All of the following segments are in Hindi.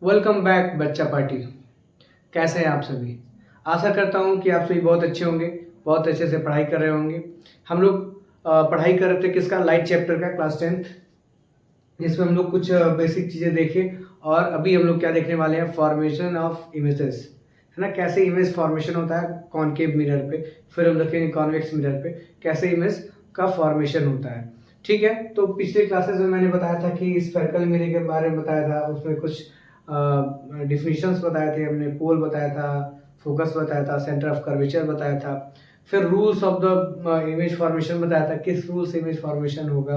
वेलकम बैक बच्चा पार्टी। कैसे हैं आप सभी? आशा करता हूँ कि आप सभी बहुत अच्छे होंगे, बहुत अच्छे से पढ़ाई कर रहे होंगे। हम लोग पढ़ाई कर रहे थे किसका, लाइट चैप्टर का, क्लास 10th, जिसमें हम लोग कुछ बेसिक चीज़ें देखे। और अभी हम लोग क्या देखने वाले हैं, फॉर्मेशन ऑफ इमेजेस, है ना। कैसे इमेज फॉर्मेशन होता है कॉनकेव मिरर पे, फिर हम देखेंगे कॉन्वेक्स मिरर पे कैसे इमेज का फॉर्मेशन होता है। ठीक है, तो पिछले क्लासेस में मैंने बताया था कि स्फेरिकल मिरर के बारे में बताया था, उसमें कुछ डिफिनीशंस बताए थे हमने, पोल बताया था, फोकस बताया था, सेंटर ऑफ कर्वेचर बताया था, फिर rules of the image formation बताया था, किस रूल से इमेज फॉर्मेशन होगा।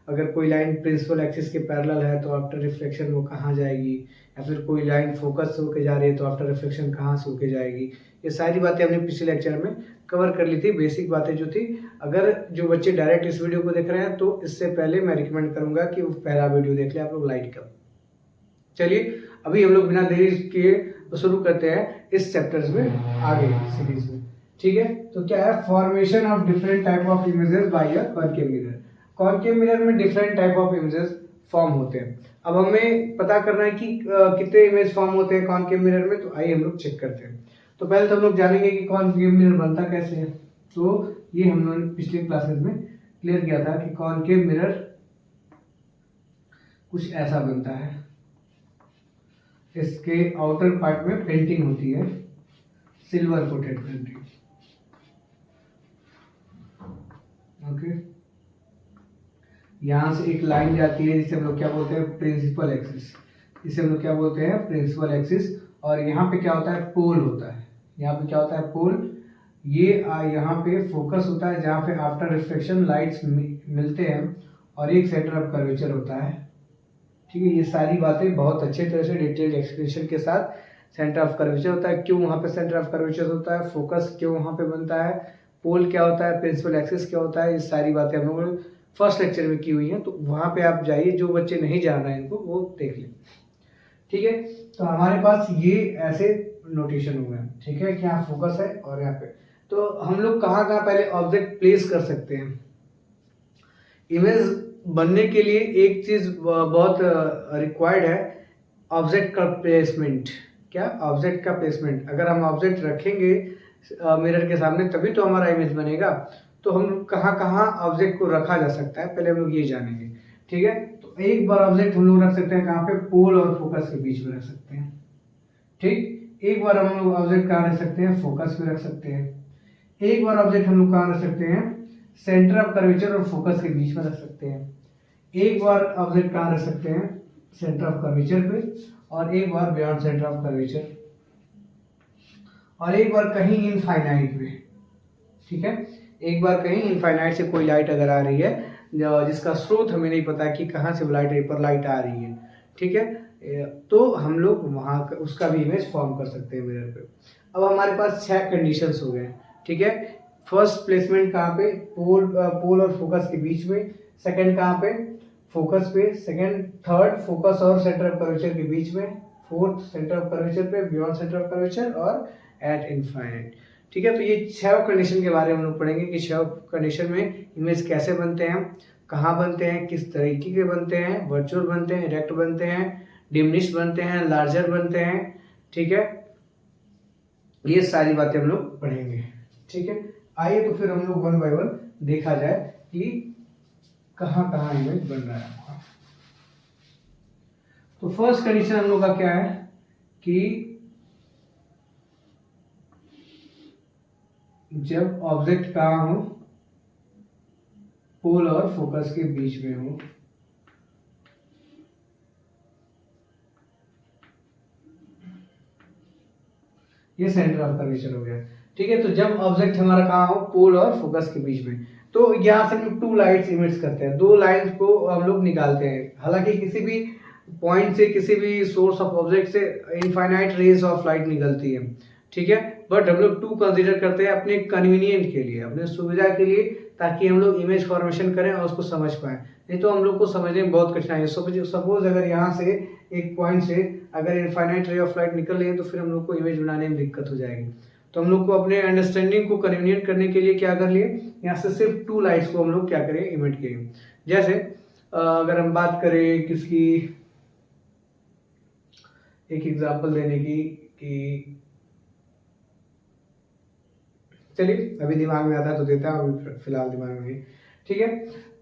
अगर कोई लाइन प्रिंसिपल एक्सिस के पैरेलल है तो आफ्टर रिफ्लेक्शन वो कहाँ जाएगी, या फिर कोई लाइन फोकस से होके जा रही है तो आफ्टर रिफ्लेक्शन कहाँ से होके जाएगी। ये सारी बातें हमने पिछले लेक्चर में कवर कर ली थी, बेसिक बातें जो थी। अगर जो बच्चे डायरेक्ट इस वीडियो को देख रहे हैं तो इससे पहले मैं रिकमेंड करूंगा कि वो पहला वीडियो देख ले आप लोग लाइट का। चलिए अभी हम लोग बिना देरी के शुरू करते हैं इस चैप्टर्स में आगे सीरीज में। ठीक है, तो क्या है, formation of different type of images by a concave mirror. Concave mirror में different type of images form होते हैं। अब हमें पता करना है कि कितने इमेज फॉर्म होते हैं कॉनकेव मिरर में, तो आइए हम लोग चेक करते हैं। तो पहले तो हम लोग जानेंगे कि कॉनकेव मिरर बनता कैसे है। तो ये हम लोगों ने पिछले क्लासेस में क्लियर किया था कि कॉनकेव मिरर कुछ ऐसा बनता है। इसके आउटर पार्ट में पेंटिंग होती है, सिल्वर कोटेड पेंटिंग। ओके, यहां से एक लाइन जाती है जिसे हम लोग क्या बोलते हैं, प्रिंसिपल एक्सिस, जिसे हम लोग क्या बोलते हैं, प्रिंसिपल एक्सिस। और यहाँ पे क्या होता है, पोल होता है। यहाँ पे क्या होता है, पोल। ये यहाँ पे फोकस होता है जहाँ पे आफ्टर रिफ्लेक्शन लाइट्स मिलते हैं, और एक सेंटर ऑफ कर्वेचर होता है। ठीक है, ये सारी बातें बहुत अच्छे तरह से डिटेल्ड एक्सप्लेनेशन के साथ, सेंटर ऑफ कर्वेचर होता है, क्यों वहाँ पे सेंटर ऑफ कर्वेचर होता है, फोकस क्यों वहाँ पे बनता है, पोल क्या होता है, प्रिंसिपल एक्सिस क्या होता है, ये सारी बातें हम लोगों ने फर्स्ट लेक्चर में की हुई हैं। तो वहाँ पे आप जाइए, जो बच्चे नहीं जान रहे हैं इनको वो देख लें। ठीक है, तो हमारे पास ये ऐसे नोटेशन हो गया। ठीक है, कि यहाँ फोकस है और यहाँ पे, तो हम लोग कहाँ कहाँ पहले ऑब्जेक्ट प्लेस कर सकते हैं। इमेज बनने के लिए एक चीज बहुत रिक्वायर्ड है, ऑब्जेक्ट का प्लेसमेंट। क्या, ऑब्जेक्ट का प्लेसमेंट। अगर हम ऑब्जेक्ट रखेंगे मिरर के सामने तभी तो हमारा इमेज बनेगा। तो हम लोग कहाँ कहाँ ऑब्जेक्ट को रखा जा सकता है, पहले हम लोग ये जानेंगे। ठीक है, तो एक बार ऑब्जेक्ट हम लोग रख सकते हैं कहाँ पे, पोल और फोकस के बीच में रख सकते हैं। ठीक, एक बार हम लोग ऑब्जेक्ट कहाँ रख सकते हैं, फोकस में रख सकते हैं। एक बार ऑब्जेक्ट हम लोग कहाँ रख सकते हैं, सेंटर ऑफ कर्वेचर और फोकस के बीच में रख सकते हैं। एक बार ऑब्जेक्ट कहाँ रख सकते हैं, सेंटर ऑफ कर्वेचर पे, और एक बार बियॉन्ड सेंटर ऑफ कर्वेचर, और एक बार कहीं इनफाइनाइट पे। ठीक है, एक बार कहीं इनफाइनाइट से कोई लाइट अगर आ रही है जिसका स्रोत हमें नहीं पता कि कहाँ से लाइट पर लाइट आ रही है। ठीक है, तो हम लोग वहाँ उसका भी इमेज फॉर्म कर सकते हैं मिरर पे। अब हमारे पास 6 कंडीशंस हो गए। ठीक है, फर्स्ट प्लेसमेंट कहाँ पे, पोल और फोकस के बीच में। सेकंड कहाँ पे, फोकस पे। सेकंड, थर्ड फोकस और सेंटर ऑफ कर्वेचर के बीच में। फोर्थ सेंटर ऑफ कर्वेचर पे, बियॉन्ड सेंटर ऑफ कर्वेचर, और एट इनफाइनाइट। ठीक है, तो ये 6 कंडीशन के बारे में हम लोग पढ़ेंगे कि 6 कंडीशन में इमेज कैसे बनते हैं, कहाँ बनते हैं, किस तरीके के बनते हैं, वर्चुअल बनते हैं, डायरेक्ट बनते हैं, डिमिनिश बनते हैं, लार्जर बनते हैं। ठीक है, ये सारी बातें हम लोग पढ़ेंगे। ठीक है, आइए तो फिर हम लोग वन बाय वन देखा जाए कि कहाँ कहाँ इमेज बन रहा है। तो फर्स्ट कंडीशन हम लोग का क्या है कि जब ऑब्जेक्ट कहाँ हो, पोल और फोकस के बीच में हो। ये सेंटर ऑफ कर्वेचर हो गया। ठीक है, तो जब ऑब्जेक्ट हमारा कहाँ हो, पोल और फोकस के बीच में, तो यहाँ से हम लोग 2 लाइट्स इमिट करते हैं, 2 लाइन्स को हम लोग निकालते हैं। हालांकि किसी भी पॉइंट से, किसी भी सोर्स ऑफ ऑब्जेक्ट से इनफाइनाइट रेज ऑफ लाइट निकलती है। ठीक है, बट हम लोग 2 कंसीडर करते हैं अपने कन्वीनियंट के लिए, अपने सुविधा के लिए, ताकि हम लोग इमेज फॉर्मेशन करें और उसको समझ पाए। नहीं तो हम लोग को समझने में बहुत कठिनाई है। सपोज अगर यहाँ से एक पॉइंट से अगर इनफाइनाइट रे ऑफ लाइट निकल रही है तो फिर हम लोग को इमेज बनाने में दिक्कत हो जाएगी। तो हम लोग को अपने अंडरस्टैंडिंग को कन्वीनियंट करने के लिए क्या कर लिए, यहाँ से सिर्फ 2 लाइट्स को हम लोग क्या करें, इमिट करें। जैसे अगर हम बात करें किसकी, एक एग्जांपल देने की कि चलिए अभी दिमाग में आता है तो देता हूँ, अभी फिलहाल दिमाग में नहीं। ठीक है,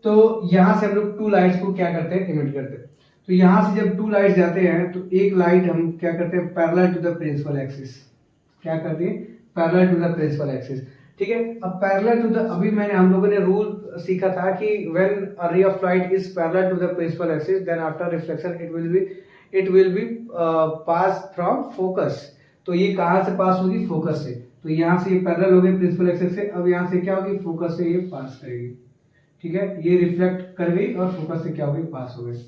तो यहाँ से हम लोग 2 लाइट्स को क्या करते हैं, इमिट करते हैं। तो यहाँ से जब 2 लाइट्स जाते हैं तो एक लाइट हम क्या करते हैं, parallel to the principal axis. क्या करते हैं, parallel to the principal axis. ठीक है, अब पैरेलल टू द, अभी मैंने हम लोगों ने रूल सीखा था कि when a ray of light is parallel to the principal axis then after reflection it will be pass from focus. तो ये कहाँ से पास होगी, फोकस से। तो यहाँ से ये पैरेलल हो गई प्रिंसिपल एक्सिस से, अब यहाँ से क्या होगी, फोकस से ये पास करेगी। ठीक है, ये रिफ्लेक्ट कर गई और फोकस से क्या हो गई, पास हो गई।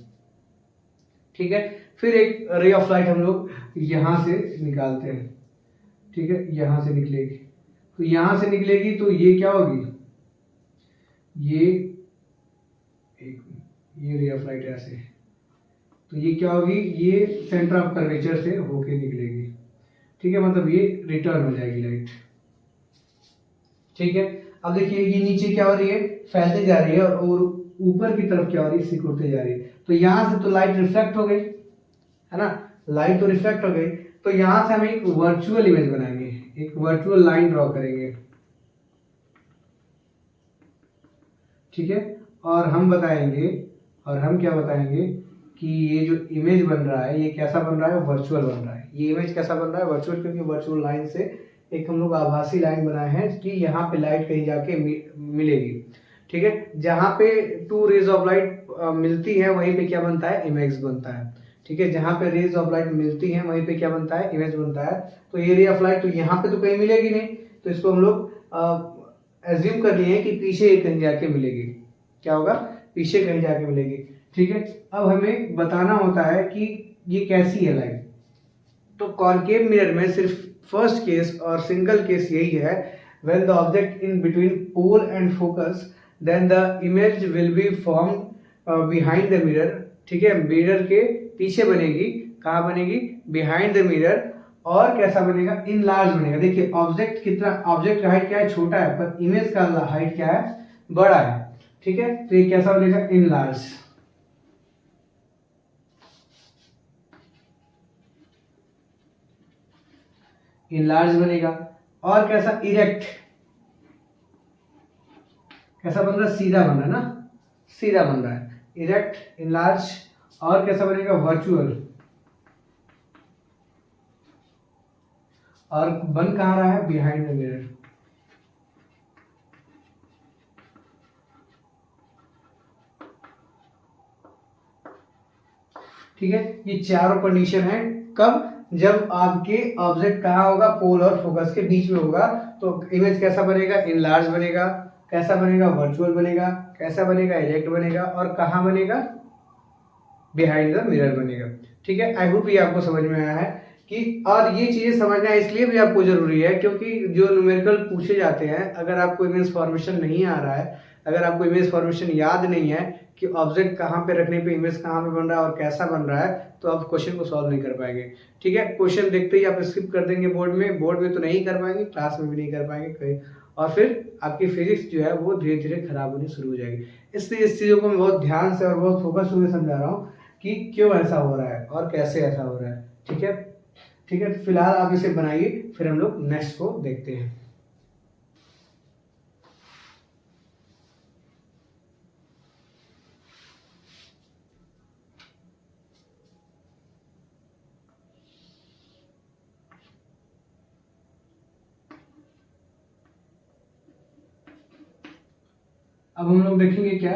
ठीक है, फिर एक रे ऑफ लाइट हम लोग यहाँ से निकालते हैं। ठीक है, यहाँ से निकलेगी, तो यहाँ से निकलेगी तो ये क्या होगी, ये रे ऑफ लाइट ऐसे, तो ये क्या होगी, ये सेंटर ऑफ कर्वेचर से होके निकलेगी। ठीक है, मतलब ये रिटर्न हो जाएगी लाइट। ठीक है, अब देखिए ये नीचे क्या हो रही है, फैलते जा रही है और ऊपर की तरफ क्या हो रही है, सिकुड़ते जा रही है। तो यहाँ से तो लाइट रिफ्लेक्ट हो गई है ना, लाइट तो रिफ्लेक्ट हो गई। तो यहाँ से हम एक वर्चुअल इमेज बनाएंगे, एक वर्चुअल लाइन ड्रॉ करेंगे। ठीक है, और हम क्या बताएंगे कि ये जो इमेज बन रहा है ये कैसा बन रहा है, वर्चुअल बन रहा है। ये इमेज कैसा बन रहा है, वर्चुअल, क्योंकि वर्चुअल लाइन से एक हम लोग आभासी लाइन बनाए हैं कि यहाँ पे लाइट कहीं जाके मिलेगी। ठीक है, जहाँ पे 2 रेज ऑफ लाइट मिलती है वहीं पे क्या बनता है, इमेज बनता है। ठीक है, जहाँ पे रेज ऑफ लाइट मिलती है वहीं पे क्या बनता है, इमेज बनता है। तो ये रे ऑफ लाइट तो यहाँ पे तो कहीं मिलेगी नहीं, तो इसको हम लोग एज्यूम कर लिए कि पीछे कहीं जाके मिलेगी। क्या होगा, पीछे कहीं जाके मिलेगी। ठीक है, अब हमें बताना होता है कि ये कैसी है लाइट। तो कॉनकेव मिरर में सिर्फ फर्स्ट केस और सिंगल केस यही है, when the object in between pole and focus then the image will be form behind the mirror. ठीक है, मिरर के पीछे बनेगी, कहाँ बनेगी, बिहाइंड द मिरर। और कैसा बनेगा, इन लार्ज बनेगा। देखिए ऑब्जेक्ट का हाइट क्या है, छोटा है, पर इमेज का हाइट क्या है, बड़ा है। ठीक है, तो ये कैसा बनेगा, इन लार्ज। इन लार्ज बनेगा। और कैसा, इरेक्ट, कैसा बन रहा है, सीधा बन रहा है ना, सीधा बन रहा है, इरेक्ट, इन लार्ज। और कैसा बनेगा, वर्चुअल। और बन कहाँ रहा है, बिहाइंड द मिरर। ठीक है, ये चारों कंडीशन है। कब, जब आपके ऑब्जेक्ट कहाँ होगा, पोल और फोकस के बीच में होगा, तो इमेज कैसा बनेगा, इन लार्ज बनेगा। कैसा बनेगा, वर्चुअल बनेगा। कैसा बनेगा, इरेक्ट बनेगा। और कहाँ बनेगा, बिहाइंड द मिरर बनेगा। ठीक है, आई होप ये आपको समझ में आया है कि, और ये चीजें समझना इसलिए भी आपको जरूरी है क्योंकि जो न्यूमेरिकल पूछे जाते हैं, अगर आपको इमेज फॉर्मेशन नहीं आ रहा है, अगर आपको इमेज फॉर्मेशन याद नहीं है कि ऑब्जेक्ट कहाँ पे रखने पे इमेज कहाँ पे बन रहा है और कैसा बन रहा है, तो आप क्वेश्चन को सॉल्व नहीं कर पाएंगे। ठीक है, क्वेश्चन देखते ही आप स्किप कर देंगे बोर्ड में तो नहीं कर पाएंगे, क्लास में भी नहीं कर पाएंगे कहीं, और फिर आपकी फिजिक्स जो है वो धीरे धीरे खराब होनी शुरू हो जाएगी। इसलिए इस चीज़ों को मैं बहुत ध्यान से और बहुत फोकस होकर समझा रहा हूँ कि क्यों ऐसा हो रहा है और कैसे ऐसा हो रहा है। ठीक है, ठीक है, फिलहाल आप इसे बनाइए, फिर हम लोग नेक्स्ट को देखते हैं। अब हम लोग देखेंगे क्या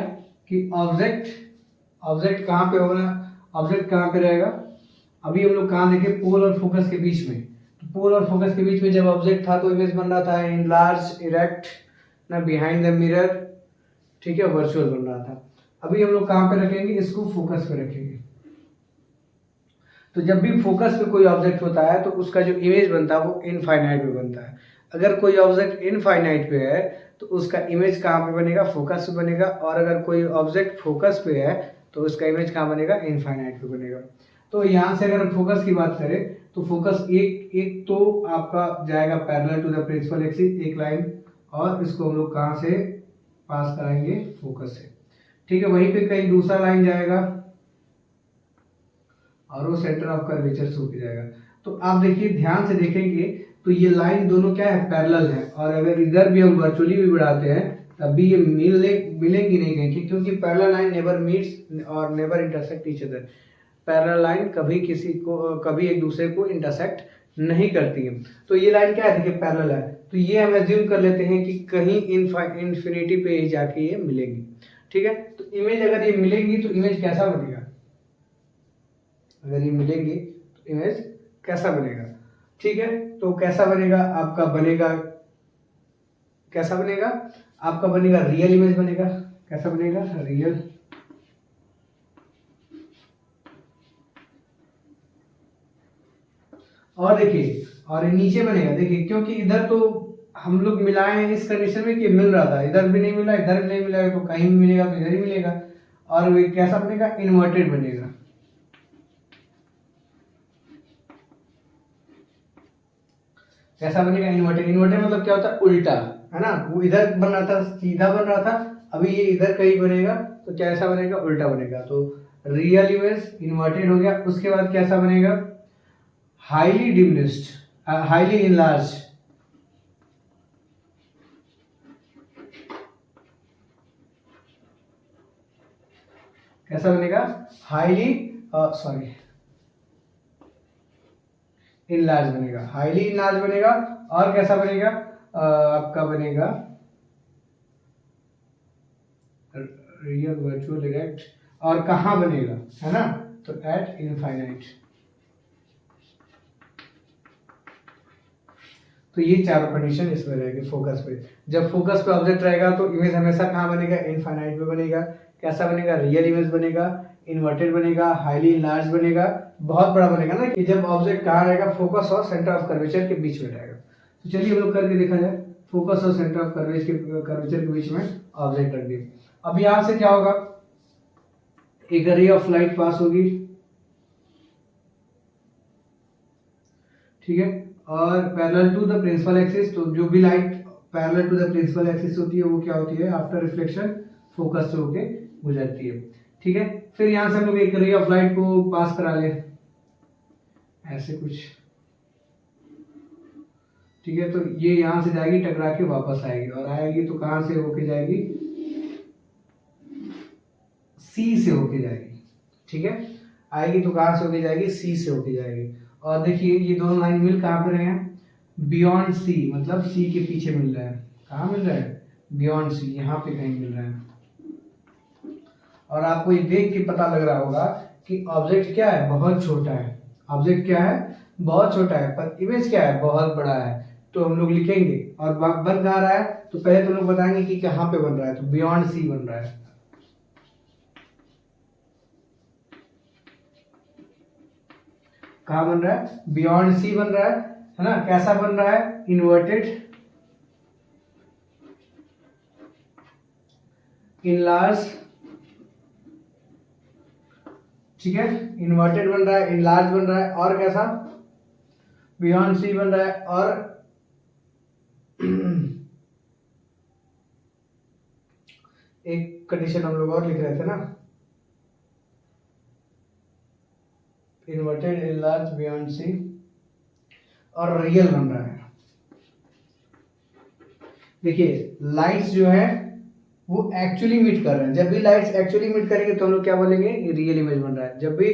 कि ऑब्जेक्ट कहाँ पे होगा, ऑब्जेक्ट कहाँ पे रहेगा। अभी हम लोग कहाँ देखे, पोल और फोकस के बीच में। तो पोल और फोकस के बीच में जब ऑब्जेक्ट था तो इमेज बन रहा था इन लार्ज, इरेक्ट, ना बिहाइंड द मिरर। ठीक है, वर्चुअल बन रहा था। अभी हम लोग कहाँ पे रखेंगे, इसको फोकस पे रखेंगे। तो जब भी फोकस पे कोई ऑब्जेक्ट होता है तो उसका जो इमेज बनता है वो इनफाइनाइट पे बनता है। अगर कोई ऑब्जेक्ट इनफाइनाइट पे है तो उसका इमेज कहाँ पे बनेगा, फोकस पे बनेगा। और अगर कोई ऑब्जेक्ट फोकस पे है तो उसका इमेज कहाँ बनेगा, इनफाइनाइट पे बनेगा। तो यहाँ से अगर हम फोकस की बात करें तो फोकस एक तो आपका जाएगा parallel to the principal axis, एक लाइन, और इसको हम लोग कहाँ से पास कराएंगे, फोकस से। ठीक है, वहीं पे कहीं दूसरा लाइन जाएगा और वो सेंटर ऑफ कर्वेचर से होके जाएगा। तो आप देखिए, ध्यान से देखेंगे तो ये लाइन दोनों क्या है, पैरेलल है। और अगर इधर भी हम वर्चुअली भी बढ़ाते हैं तब भी ये मिलेंगी नहीं कहीं, क्योंकि पैरेलल लाइन नेवर मीट्स और never intersect each other. Parallel line कभी एक दूसरे को इंटरसेक्ट नहीं करती है। तो ये लाइन क्या है, देखिए पैरेलल है, तो ये हम एज्यूम कर लेते हैं कि कहीं इन्फिनिटी पे ही जाके ये मिलेंगी। ठीक है, तो इमेज अगर ये मिलेंगी तो इमेज कैसा बनेगा, अगर ये मिलेंगी तो इमेज कैसा बनेगा। ठीक है, तो कैसा बनेगा आपका, कैसा बनेगा आपका, बनेगा रियल इमेज बनेगा। कैसा बनेगा, रियल। और देखिए, और नीचे बनेगा, देखिए क्योंकि इधर तो हम लोग मिलाए हैं इस कंडीशन में कि मिल रहा था, इधर भी नहीं मिला, इधर भी नहीं मिला, तो कहीं भी मिलेगा तो इधर ही मिलेगा। और वे कैसा बनेगा, इन्वर्टेड बनेगा। कैसा बनेगा, इन्वर्टेड। इन्वर्टेड मतलब क्या होता है, उल्टा, है ना। वो इधर बन रहा था, सीधा बन रहा था, अभी ये इधर कहीं बनेगा तो कैसा बनेगा, उल्टा बनेगा। तो रियल इमेज इन्वर्टेड हो गया। उसके बाद कैसा बनेगा, हाईली डिमिनिश्ड, हाईली इनलार्ज। कैसा बनेगा, हाईली इनलार्ज बनेगा, हाईली इनलार्ज बनेगा। और कैसा बनेगा, आपका बनेगा रियल, वर्चुअल, इरेक्ट। और कहाँ बनेगा, है ना, तो एट इनफाइनाइट। तो ये चारों कंडीशन इसमें रहेगी फोकस पे। जब फोकस पे ऑब्जेक्ट रहेगा तो इमेज हमेशा कहाँ बनेगा, इनफाइनाइट पे बनेगा। कैसा बनेगा, रियल इमेज बनेगा, इन्वर्टेड बनेगा, हाईली इनलार्ज बनेगा, बहुत बड़ा बनेगा ना, कि जब ऑब्जेक्ट कहाँ रहेगा, फोकस और सेंटर ऑफ कर्वेचर के बीच में रहेगा। तो चलिए हम लोग करके देखा जाए, फोकस और सेंटर ऑफ कर्वेचर के बीच में ऑब्जेक्ट रख दिए। अब यहाँ से क्या होगा, एक रे ऑफ लाइट पास होगी, ठीक है, और parallel to the principal axis. तो जो भी light parallel to the principal axis होती है वो क्या होती है, आफ्टर रिफ्लेक्शन फोकस से होके गुजरती है। ठीक है, फिर यहां से हम लोग एक रे ऑफ लाइट को पास करा ले, ऐसे कुछ। ठीक है, तो ये यहां से जाएगी, टकरा के वापस आएगी, और आएगी तो कहां से होके जाएगी, सी से होके जाएगी। ठीक है, आएगी तो कहां से होके जाएगी, सी से होके जाएगी। और देखिए ये दोनों लाइन मिल कहां पे रहे हैं, बियॉन्ड सी, मतलब सी के पीछे मिल रहा है। कहां मिल रहा है, बियॉन्ड सी, यहाँ पे कहीं मिल रहा है। और आपको ये देख के पता लग रहा होगा कि ऑब्जेक्ट क्या है, बहुत छोटा है। ऑब्जेक्ट क्या है, बहुत छोटा है, पर इमेज क्या है, बहुत बड़ा है। तो हम लोग लिखेंगे, और बन कहाँ रहा है, तो पहले तो लोग बताएंगे कि कहाँ पे बन रहा है, तो बियॉन्ड सी बन रहा है। कहाँ बन रहा है, बियॉन्ड सी बन रहा है ना। कैसा बन रहा है, इन्वर्टेड, इनलार्ज। ठीक है, इन्वर्टेड बन रहा है, इनलार्ज बन रहा है, और कैसा, बियॉन्ड सी बन रहा है। और एक कंडीशन हम लोग और लिख रहे थे ना, इन्वर्टेड, इनलार्ज, बियॉन्ड सी, और रियल बन रहा है। देखिए लाइट्स जो है वो एक्चुअली मीट कर रहे हैं। जब भी लाइट्स एक्चुअली मीट करेंगे तो हम लोग क्या बोलेंगे, ये रियल इमेज बन रहा है। जब भी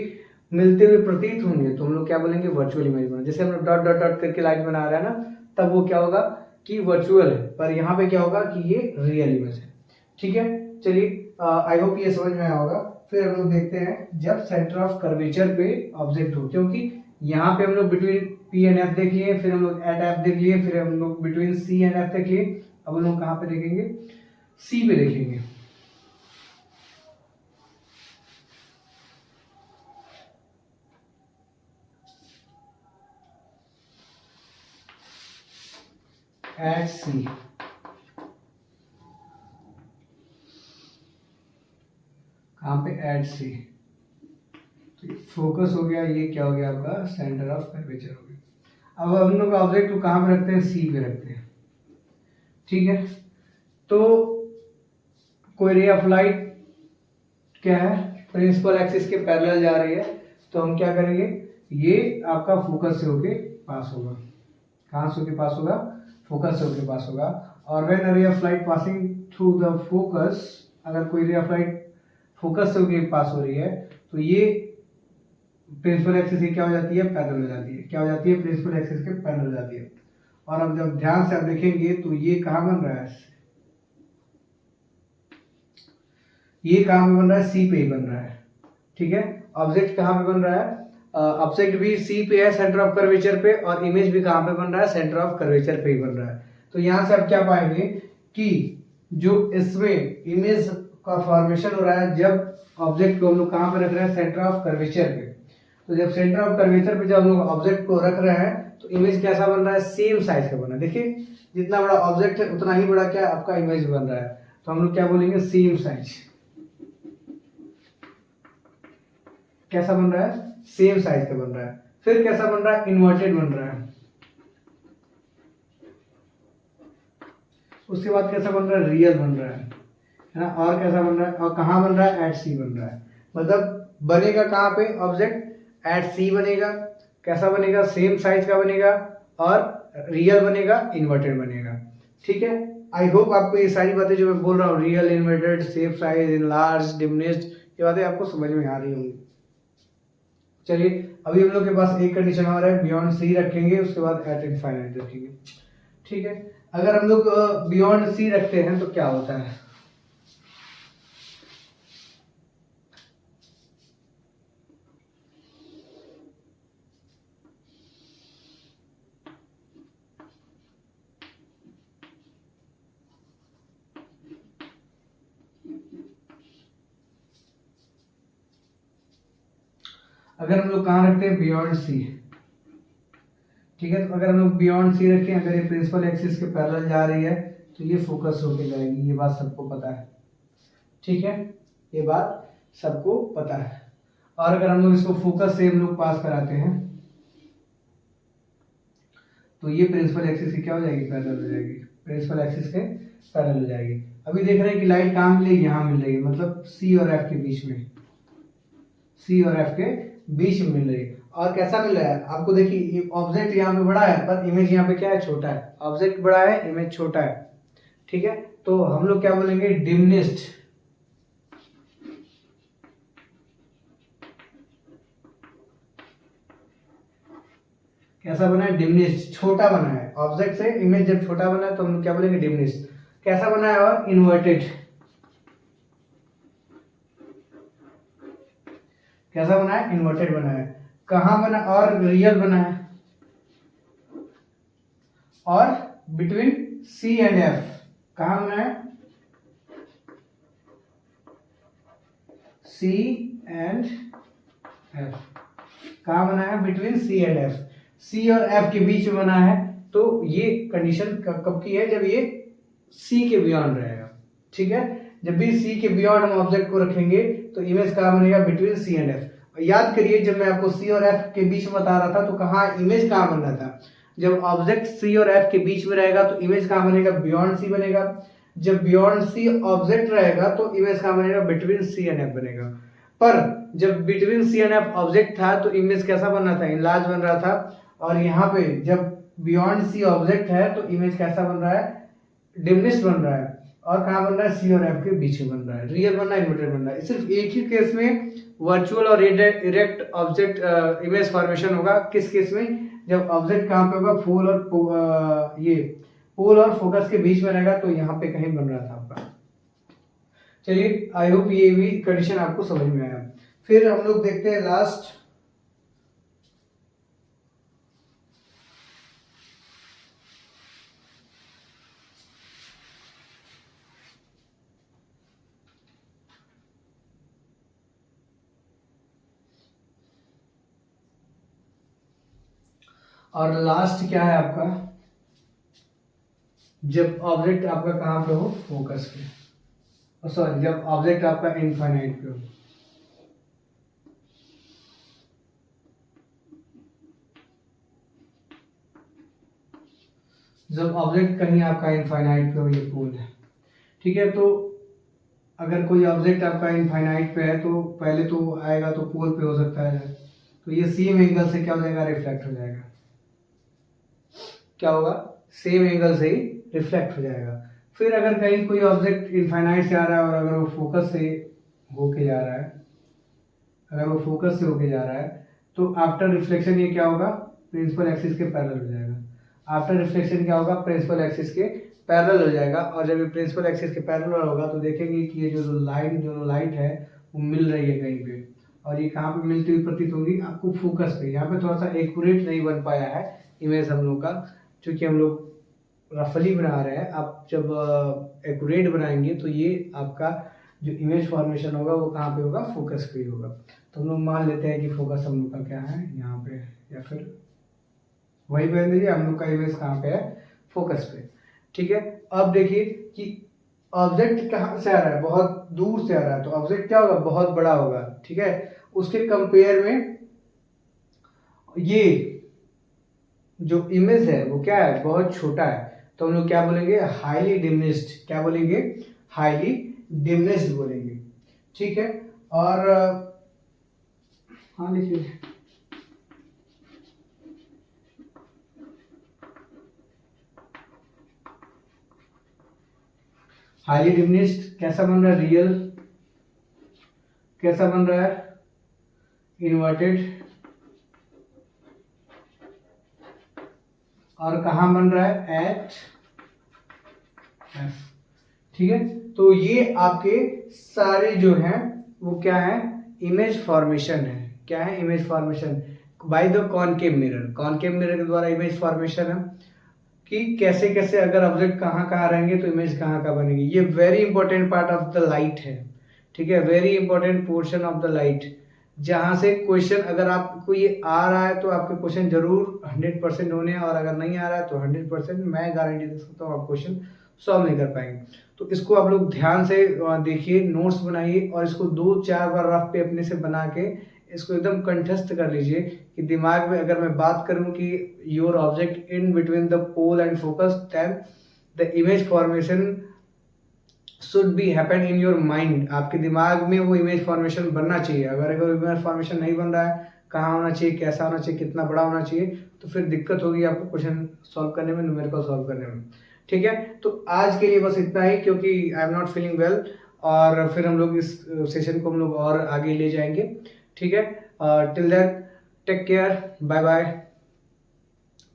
मिलते हुए प्रतीत होंगे तो हम लोग क्या बोलेंगे, वर्चुअल इमेज बन रहा है। जैसे हम लोग डॉट डॉट डॉट करके लाइट बना रहे हैं ना, तब वो क्या होगा कि वर्चुअल है, पर यहाँ पे क्या होगा कि ये रियल इमेज है। ठीक है, चलिए आई होप ये समझ में आया होगा। फिर हम लोग देखते हैं जब सेंटर ऑफ कर्वेचर पे ऑब्जेक्ट हो, क्योंकि यहाँ पे हम लोग बिटवीन पी एंड एफ देख लिए, फिर हम लोग एट एफ देख लिए, फिर हम लोग बिटवीन सी एंड एफ देख लिए। अब हम लोग कहाँ पे देखेंगे, सी पे देखेंगे। एट सी, कहाँ पे, एट सी। तो फोकस हो गया, ये क्या हो गया आपका, सेंटर ऑफ कर्वेचर हो गया। अब हम लोग ऑब्जेक्ट को कहाँ पे रखते हैं, सी पे रखते हैं। ठीक है, तो कोई रे ऑफ लाइट क्या है, प्रिंसिपल एक्सिस के पैरेलल जा रही है, तो हम क्या करेंगे, ये आपका फोकस से होके पास होगा। कहाँ से होके पास होगा, फोकस से होके पास होगा। और when a ray of light passing through the focus, अगर कोई रे ऑफ लाइट फोकस से होके पास हो रही है तो ये प्रिंसिपल एक्सिस की क्या हो जाती है, पैरेलल हो जाती है। क्या हो जाती है, प्रिंसिपल एक्सिस के पैरेलल हो जाती है। और अब जब ध्यान से आप देखेंगे तो ये कहाँ बन रहा है, ये कहाँ पे बन रहा है, सी पे ही बन रहा है। ठीक है, ऑब्जेक्ट कहाँ पे बन रहा है, ऑब्जेक्ट भी सी पे है, सेंटर ऑफ कर्वेचर पे, और इमेज भी कहाँ पे बन रहा है, सेंटर ऑफ कर्वेचर पे ही बन रहा है। तो यहाँ से आप क्या पाएंगे कि जो इसमें इमेज का फॉर्मेशन हो रहा है, जब ऑब्जेक्ट को हम लोग कहाँ पे रख रहे हैं, सेंटर ऑफ कर्वेचर पे। तो जब सेंटर ऑफ कर्वेचर पे जब हम लोग ऑब्जेक्ट को रख रहे हैं तो इमेज कैसा बन रहा है, सेम साइज का बन रहा है। देखिए जितना बड़ा ऑब्जेक्ट है उतना ही बड़ा क्या आपका इमेज बन रहा है। तो हम लोग क्या बोलेंगे, सेम साइज। कैसा बन रहा है, सेम साइज का बन रहा है। फिर कैसा बन रहा है, इन्वर्टेड बन रहा है। उसके बाद कैसा बन रहा है, रियल बन रहा है ना। और कैसा बन रहा है, और कहाँ बन रहा है, एट सी बन रहा है। मतलब बनेगा कहाँ पे ऑब्जेक्ट, एट सी बनेगा। कैसा बनेगा, सेम साइज का बनेगा, और रियल बनेगा, इन्वर्टेड बनेगा। ठीक है, आई होप आपको ये सारी बातें जो मैं बोल रहा हूँ, real, inverted, same size, enlarge, diminished, ये बातें आपको समझ में आ रही होंगी। चलिए अभी हम लोग के पास एक कंडीशन और है, बियॉन्ड सी रखेंगे, उसके बाद एट इनफाइनाइट रखेंगे। ठीक है, अगर हम लोग बियॉन्ड सी रखते हैं तो क्या होता है, अगर हम लोग कहाँ रखते हैं, बियॉन्ड सी। ठीक है, तो अगर हम लोग बियॉन्ड सी रखें, अगर ये प्रिंसिपल एक्सिस के पैरेलल जा रही है तो ये फोकस होके जाएगी, ये बात सबको पता है। ठीक है, ये बात सबको पता है। और अगर हम लोग इसको फोकस से हम लोग पास कराते हैं तो ये प्रिंसिपल एक्सिस की क्या हो जाएगी, पैरेलल हो जाएगी। प्रिंसिपल एक्सिस के पैरेलल हो जाएगी। अभी देख रहे हैं कि लाइट कहाँ मिल रही है, यहाँ मिल रही है, मतलब सी और एफ के बीच में, सी और एफ के बीच में मिल रही है। और कैसा मिल रहा है आपको, देखिए ऑब्जेक्ट यहाँ पे बड़ा है पर इमेज यहाँ पे क्या है, छोटा है। ऑब्जेक्ट बड़ा है, इमेज छोटा है। ठीक है, तो हम लोग क्या बोलेंगे, डिमिनिश्ड। कैसा बना है, डिमिनिश्ड, छोटा बना है। ऑब्जेक्ट से इमेज जब छोटा बना है तो हम लोग क्या बोलेंगे, डिमिनिश्ड। कैसा बना है, और इन्वर्टेड। कैसा बना है, इन्वर्टेड बना है। कहाँ बना, और रियल बना है, और बिटवीन सी एंड एफ। कहाँ बना है, सी एंड एफ। कहाँ बना है, बिटवीन सी एंड एफ। सी और एफ के बीच में बना है। तो ये कंडीशन कब की है, जब ये सी के बियॉन्ड रहेगा। ठीक है, जब भी सी के बियॉन्ड हम ऑब्जेक्ट को रखेंगे तो इमेज कहाँ बनेगा, बिटवीन सी एंड एफ। याद करिए जब मैं आपको सी और एफ के बीच में बता रहा था तो कहाँ इमेज कहाँ बन रहा था, जब ऑब्जेक्ट सी और एफ के बीच में रहेगा तो इमेज कहाँ बनेगा, बियॉन्ड सी बनेगा। जब बियॉन्ड सी ऑब्जेक्ट रहेगा तो इमेज कहाँ बनेगा, बिटवीन सी एंड एफ बनेगा। पर जब between C and F object था तो इमेज कैसा बन रहा था, इनलार्ज बन रहा था। और यहाँ पे जब बियॉन्ड सी ऑब्जेक्ट है तो इमेज कैसा बन रहा है, डिमिनिश्ड बन रहा है। और कहाँ बन रहा है, सी और एफ के बीच में बन रहा है। रियल बन रहा है, इन्वर्टेड बन रहा है। सिर्फ एक ही केस में वर्चुअल और इरेक्ट ऑब्जेक्ट इमेज फॉर्मेशन होगा। किस केस में, जब ऑब्जेक्ट कहाँ पे होगा, पोल और ये पोल और फोकस के बीच में रहेगा। तो यहाँ पे कहीं बन रहा था आपका। चलिए आई होप ये भी कंडीशन आपको समझ में आया। फिर हम लोग देखते हैं लास्ट, और लास्ट क्या है आपका, जब ऑब्जेक्ट आपका कहाँ पे हो, फोकस पे, सॉरी जब ऑब्जेक्ट आपका इनफाइनाइट पे हो। जब ऑब्जेक्ट कहीं आपका इनफाइनाइट पे हो, ये पोल है। ठीक है, तो अगर कोई ऑब्जेक्ट आपका इनफाइनाइट पे है तो पहले तो आएगा तो पोल पे हो सकता है, तो ये सेम एंगल से क्या हो जाएगा, रिफ्लेक्ट हो जाएगा। क्या होगा, सेम एंगल से ही रिफ्लेक्ट हो जाएगा। फिर अगर कहीं कोई ऑब्जेक्ट इनफाइनाइट से आ रहा है और अगर वो फोकस से होके जा रहा है, अगर वो फोकस से होके जा रहा है, तो आफ्टर रिफ्लेक्शन ये क्या होगा, प्रिंसिपल एक्सिस के पैरेलल हो जाएगा। आफ्टर रिफ्लेक्शन क्या होगा, प्रिंसिपल एक्सिस के पैरेलल हो जाएगा। और जब ये प्रिंसिपल एक्सिस के पैरेलल होगा तो देखेंगे कि ये जो लाइट है वो मिल रही है कहीं पे, और ये कहाँ पे मिलती हुई प्रतीत होगी, आपको फोकस पे। यहाँ पे थोड़ा सा एक्यूरेट नहीं बन पाया है इमेज हम लोग का, क्योंकि हम लोग रफली बना रहे हैं। आप जब एक्यूरेट बनाएंगे तो ये आपका जो इमेज फॉर्मेशन होगा वो कहाँ पे होगा, फोकस पे ही होगा। तो हम लोग मान लेते हैं कि फोकस हम लोग का क्या है यहाँ पे, या फिर वही बहन दीजिए हम लोग का इमेज कहाँ पे है, फोकस पे। ठीक है, अब देखिए कि ऑब्जेक्ट कहाँ से आ रहा है, बहुत दूर से आ रहा है, तो ऑब्जेक्ट क्या होगा, बहुत बड़ा होगा। ठीक है, उसके कंपेयर में ये जो इमेज है वो क्या है, बहुत छोटा है। तो हम लोग क्या बोलेंगे, हाईली डिमिनिश्ड। क्या बोलेंगे, हाईली डिमिनिश्ड बोलेंगे। ठीक है, और हाँ लिखिए, हाईली डिमिनिश्ड कैसा बन रहा है, रियल कैसा बन रहा है, इन्वर्टेड, और कहाँ बन रहा है, एट एफ। ठीक है, तो ये आपके सारे जो हैं वो क्या है, इमेज फॉर्मेशन है। क्या है, image formation by the concave mirror. Concave mirror के द्वारा इमेज फॉर्मेशन है कि कैसे कैसे अगर ऑब्जेक्ट कहाँ कहाँ रहेंगे तो इमेज कहाँ कहाँ बनेगी। ये very important part of the light है। ठीक है, very important portion of the light, जहाँ से क्वेश्चन अगर आपको ये आ रहा है तो आपके क्वेश्चन जरूर 100% होने हैं, और अगर नहीं आ रहा है तो 100% मैं गारंटी दे सकता हूँ आप क्वेश्चन सॉल्व नहीं कर पाएंगे। तो इसको आप लोग ध्यान से देखिए, नोट्स बनाइए, और इसको 2-4 बार रफ पे अपने से बना के इसको एकदम कंठस्थ कर लीजिए कि दिमाग में अगर मैं बात करूं कि your object in between the pole and focus, then the image formation should be happen in your mind. आपके दिमाग में वो इमेज फॉर्मेशन बनना चाहिए। अगर इमेज फॉर्मेशन नहीं बन रहा है, कहाँ होना चाहिए, कैसा होना चाहिए, कितना बड़ा होना चाहिए, तो फिर दिक्कत होगी आपको क्वेश्चन सॉल्व करने में, न्यूमेरिकल सॉल्व करने में। ठीक है, तो आज के लिए बस इतना ही, क्योंकि I am not feeling well, और फिर हम लोग इस सेशन को हम लोग और आगे ले जाएंगे। ठीक है, till then take care, bye bye,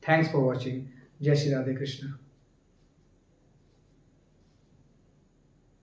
thanks for watching, जय श्री राधे कृष्ण।